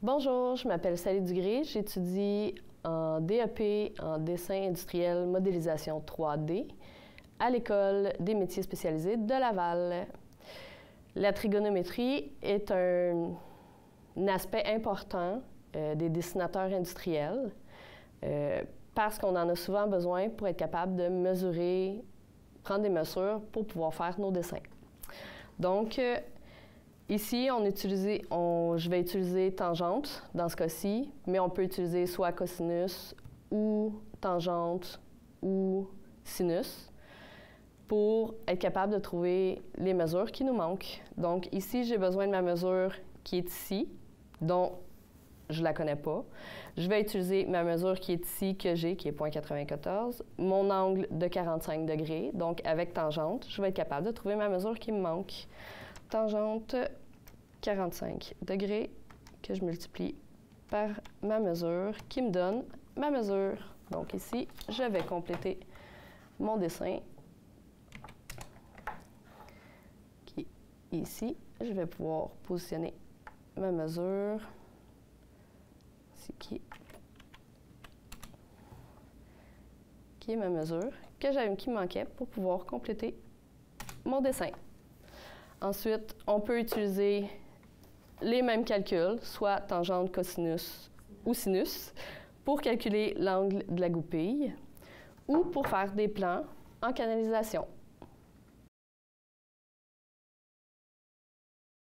Bonjour, je m'appelle Sally Dugré. J'étudie en DEP en dessin industriel modélisation 3D à l'École des métiers spécialisés de Laval. La trigonométrie est un aspect important des dessinateurs industriels parce qu'on en a souvent besoin pour être capable de mesurer, prendre des mesures pour pouvoir faire nos dessins. Donc, ici, je vais utiliser tangente dans ce cas-ci, mais on peut utiliser soit cosinus ou tangente ou sinus pour être capable de trouver les mesures qui nous manquent. Donc ici, j'ai besoin de ma mesure qui est ici, dont je ne la connais pas. Je vais utiliser ma mesure qui est ici, que j'ai, qui est 0,94, mon angle de 45 degrés. Donc avec tangente, je vais être capable de trouver ma mesure qui me manque. Tangente 45 degrés que je multiplie par ma mesure qui me donne ma mesure. Donc ici, je vais compléter mon dessin qui est ici. Je vais pouvoir positionner ma mesure ici qui est ma mesure qui me manquait pour pouvoir compléter mon dessin. Ensuite, on peut utiliser les mêmes calculs, soit tangente, cosinus ou sinus, pour calculer l'angle de la goupille ou pour faire des plans en canalisation.